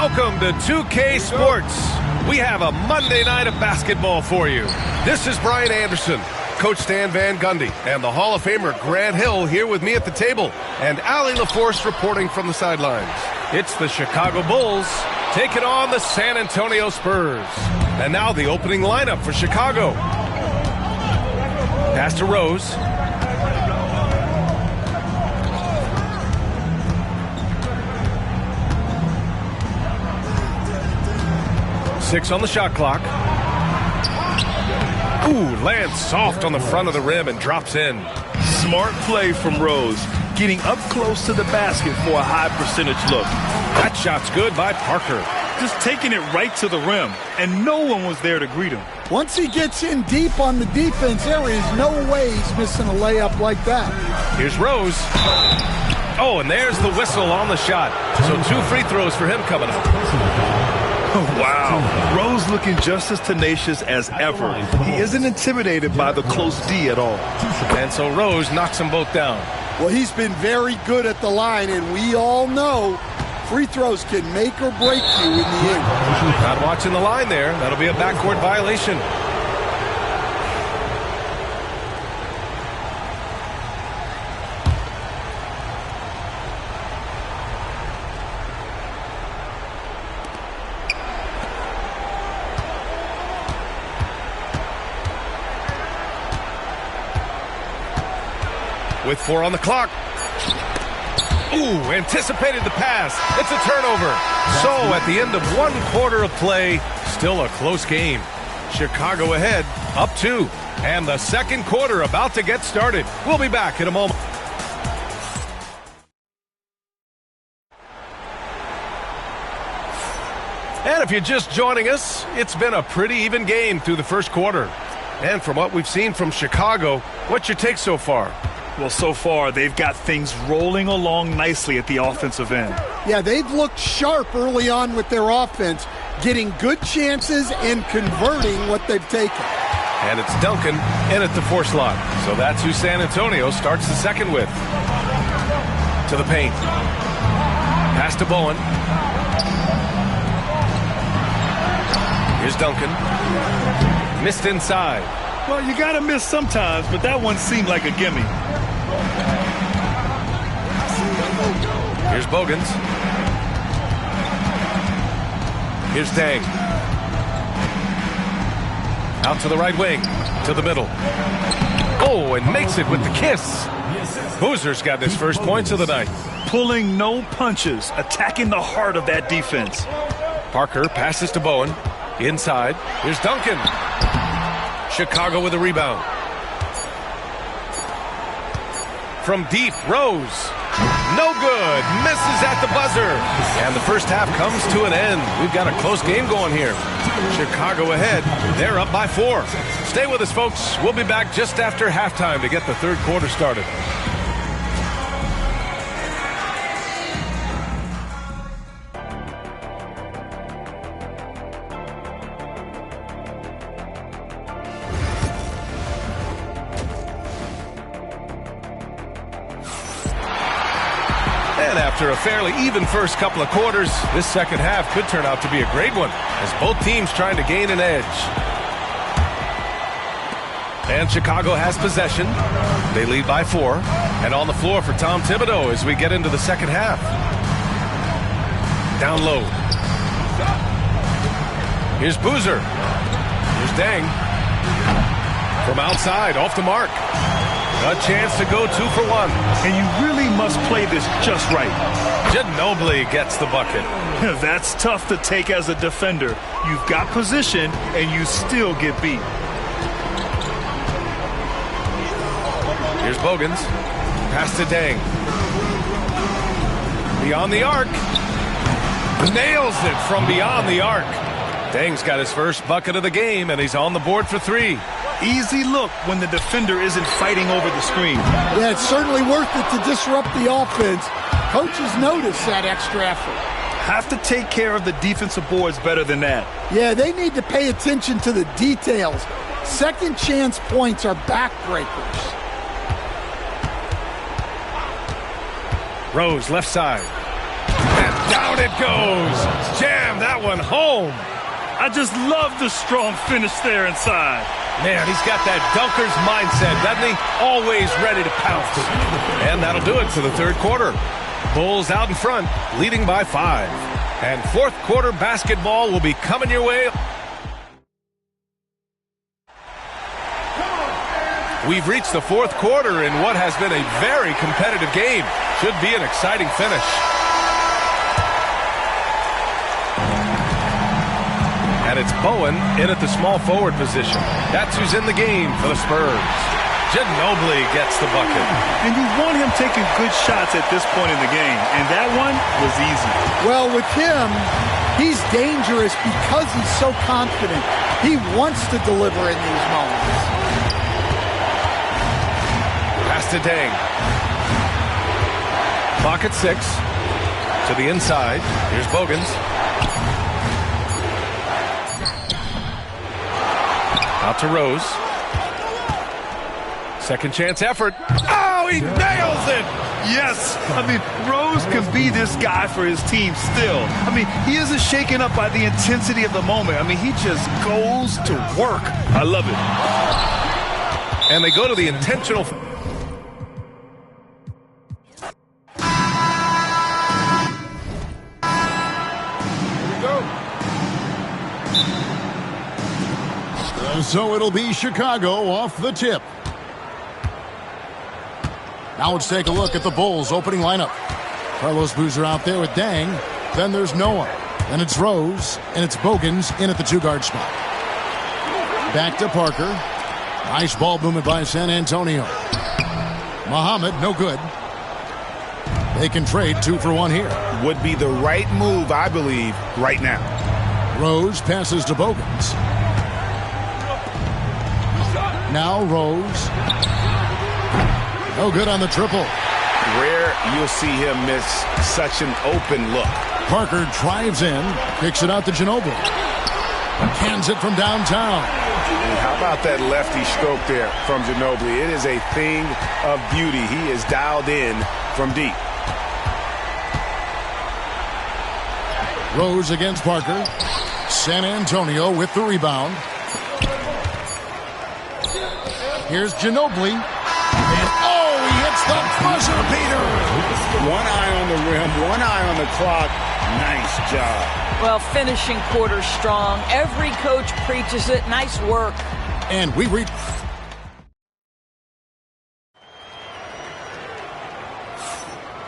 Welcome to 2K Sports. We have a Monday night of basketball for you. This is Brian Anderson, Coach Stan Van Gundy, and the Hall of Famer Grant Hill here with me at the table, and Allie LaForce reporting from the sidelines. It's the Chicago Bulls taking on the San Antonio Spurs. And now the opening lineup for Chicago. Pass to Rose. Six on the shot clock. Ooh, lands soft on the front of the rim and drops in. Smart play from Rose, getting up close to the basket for a high percentage look. That shot's good by Parker. Just taking it right to the rim, and no one was there to greet him. Once he gets in deep on the defense, there is no way he's missing a layup like that. Here's Rose. Oh, and there's the whistle on the shot. So 2 free throws for him coming up. Wow. Rose looking just as tenacious as ever. He isn't intimidated by the close D at all. And so Rose knocks them both down. Well, he's been very good at the line, and we all know free throws can make or break you in the end. Not watching the line there. That'll be a backcourt violation. With 4 on the clock. Ooh, anticipated the pass. It's a turnover. So at the end of 1 quarter of play, still a close game. Chicago ahead, up 2. And the second quarter about to get started. We'll be back in a moment. And if you're just joining us, it's been a pretty even game through the first quarter. And from what we've seen from Chicago, what's your take so far? Well, so far, they've got things rolling along nicely at the offensive end. Yeah, they've looked sharp early on with their offense, getting good chances and converting what they've taken. And it's Duncan in at the 4 slot. So that's who San Antonio starts the second with. To the paint. Pass to Bowen. Here's Duncan. Missed inside. Well, you got to miss sometimes, but that one seemed like a gimme. Here's Bogans. Here's Dang. Out to the right wing. To the middle. Oh, and makes it with the kiss. Boozer's got his first points of the night. Pulling no punches, attacking the heart of that defense. Parker passes to Bowen. Inside. Here's Duncan. Chicago with a rebound. From deep, Rose. No good. Misses at the buzzer. And the first half comes to an end. We've got a close game going here. Chicago ahead. They're up by 4. Stay with us, folks. We'll be back just after halftime to get the third quarter started. After a fairly even first couple of quarters, this second half could turn out to be a great one as both teams trying to gain an edge. And Chicago has possession. They lead by 4. And on the floor for Tom Thibodeau as we get into the second half. Down low. Here's Boozer. Here's Dang. From outside, off the mark. A chance to go 2 for 1. And you really must play this just right. Ginobili gets the bucket. That's tough to take as a defender. You've got position, and you still get beat. Here's Bogans. Pass to Dang. Beyond the arc. Nails it from beyond the arc. Dang's got his first bucket of the game, and he's on the board for 3. Easy look when the defender isn't fighting over the screen. Yeah, it's certainly worth it to disrupt the offense. Coaches notice that extra effort. Have to take care of the defensive boards better than that. Yeah, they need to pay attention to the details. Second chance points are backbreakers. Rose, left side. And down it goes. Jam that one home. I just love the strong finish there inside. Man, he's got that dunker's mindset, doesn't he? Always ready to pounce. And that'll do it for the third quarter. Bulls out in front, leading by 5. And fourth quarter basketball will be coming your way. We've reached the fourth quarter in what has been a very competitive game. Should be an exciting finish. And it's Bowen in at the small forward position. That's who's in the game for the Spurs. Ginobili gets the bucket. And you want him taking good shots at this point in the game, and that one was easy. Well, with him, he's dangerous because he's so confident. He wants to deliver in these moments. Pass to Dang. Clock at 6. To the inside. Here's Bogans. Out to Rose. Second chance effort. Oh, he nails it! Yes! I mean, Rose can be this guy for his team still. I mean, he isn't shaken up by the intensity of the moment. I mean, he just goes to work. I love it. And they go to the intentional... So it'll be Chicago off the tip. Now let's take a look at the Bulls' opening lineup. Carlos Boozer out there with Dang. Then there's Noah. Then it's Rose. And it's Bogans in at the two-guard spot. Back to Parker. Nice ball movement by San Antonio. Muhammad, no good. They can trade 2 for 1 here. Would be the right move, I believe, right now. Rose passes to Bogans. Now Rose. No good on the triple. Rare you'll see him miss such an open look. Parker drives in, kicks it out to Ginobili. Cans it from downtown. And how about that lefty stroke there from Ginobili? It is a thing of beauty. He is dialed in from deep. Rose against Parker. San Antonio with the rebound. Here's Ginobili. And oh, he hits the buzzer beater. One eye on the rim, one eye on the clock. Nice job. Well, finishing quarter strong. Every coach preaches it. Nice work. And we reach.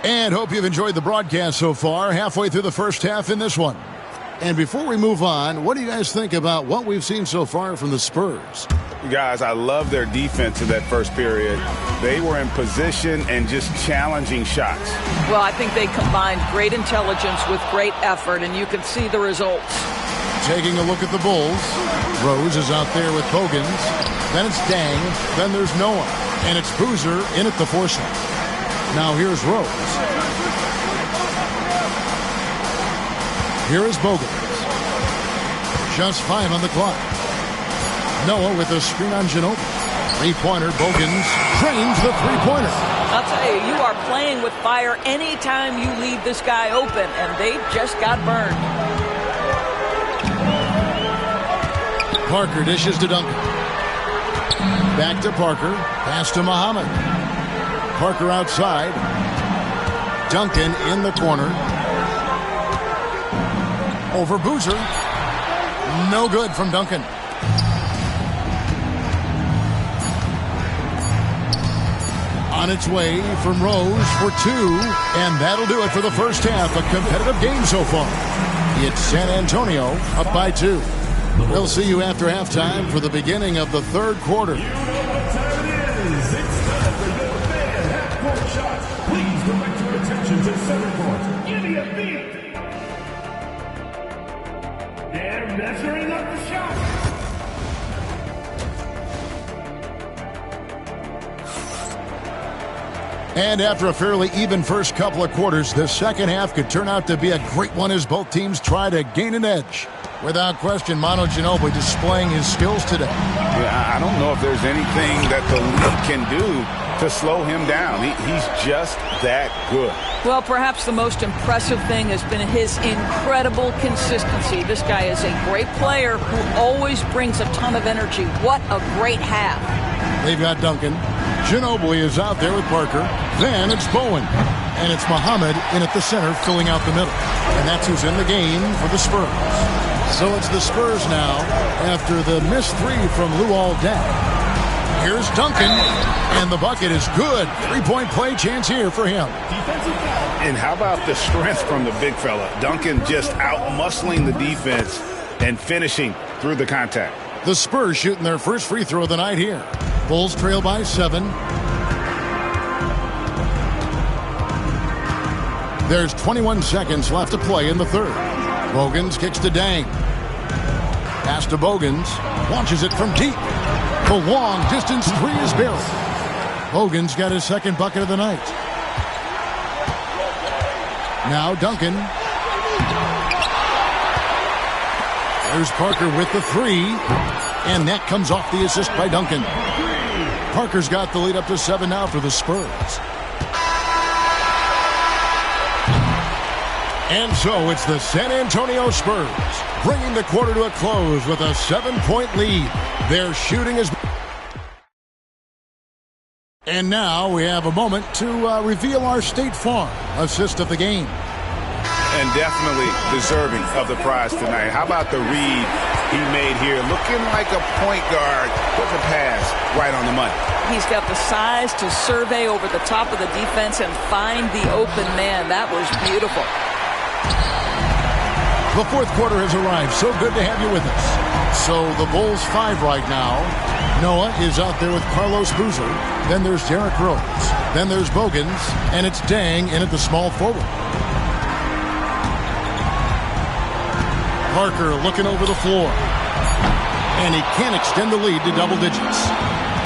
And hope you've enjoyed the broadcast so far. Halfway through the first half in this one. And before we move on, what do you guys think about what we've seen so far from the Spurs? Guys, I love their defense in that first period. They were in position and just challenging shots. Well, I think they combined great intelligence with great effort, and you can see the results. Taking a look at the Bulls. Rose is out there with Bogans. Then it's Dang. Then there's Noah. And it's Boozer in at the 4 slot. Now here's Rose. Here is Bogans. Just 5 on the clock. Noah with a screen on Ginobili. Three-pointer. Bogans drains the three-pointer. I'll tell you, you are playing with fire anytime you leave this guy open, and they just got burned. Parker dishes to Duncan. Back to Parker. Pass to Muhammad. Parker outside. Duncan in the corner. Over Boozer. No good from Duncan. On its way from Rose for 2, and that'll do it for the first half. A competitive game so far. It's San Antonio up by 2. We'll see you after halftime for the beginning of the third quarter. Please direct your attention to center court. Give me a beat. They're measuring up the shot. And after a fairly even first couple of quarters, the second half could turn out to be a great one as both teams try to gain an edge. Without question, Manu Ginobili displaying his skills today. Yeah, I don't know if there's anything that the league can do to slow him down. He's just that good. Well, perhaps the most impressive thing has been his incredible consistency. This guy is a great player who always brings a ton of energy. What a great half. They've got Duncan. Ginobili is out there with Parker. Then it's Bowen. And it's Muhammad in at the center, filling out the middle. And that's who's in the game for the Spurs. So it's the Spurs now after the missed three from Luol Deng. Here's Duncan, and the bucket is good. Three-point play chance here for him. And how about the strength from the big fella? Duncan just out-muscling the defense and finishing through the contact. The Spurs shooting their first free throw of the night here. Bulls trail by 7. There's 21 seconds left to play in the third. Bogans kicks to Deng. Pass to Bogans. Launches it from deep. The long-distance three is buried. Bogans got his second bucket of the night. Now Duncan. There's Parker with the three. And that comes off the assist by Duncan. Parker's got the lead up to 7 now for the Spurs. And so it's the San Antonio Spurs bringing the quarter to a close with a 7-point lead. Their shooting is... And now we have a moment to reveal our State Farm assist of the game. And definitely deserving of the prize tonight. How about the read he made here? Looking like a point guard. Put the pass right on the money. He's got the size to survey over the top of the defense and find the open man. That was beautiful. The fourth quarter has arrived. So good to have you with us. So the Bulls 5 right now. Noah is out there with Carlos Boozer. Then there's Derrick Rose. Then there's Bogans. And it's Deng in at the small forward. Parker looking over the floor. And he can't extend the lead to double digits.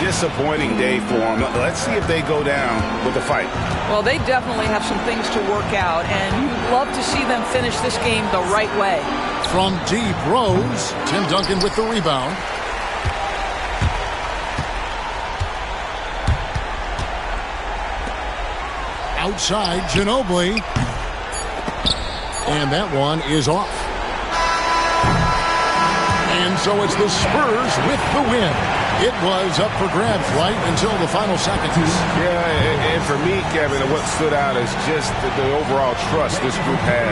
Disappointing day for them. Let's see if they go down with a fight. Well, they definitely have some things to work out, and you'd love to see them finish this game the right way. From deep, Rose. Tim Duncan with the rebound. Outside, Ginobili. And that one is off. And so it's the Spurs with the win. It was up for grabs right until the final seconds. Yeah, and for me, Kevin, what stood out is just the overall trust this group has.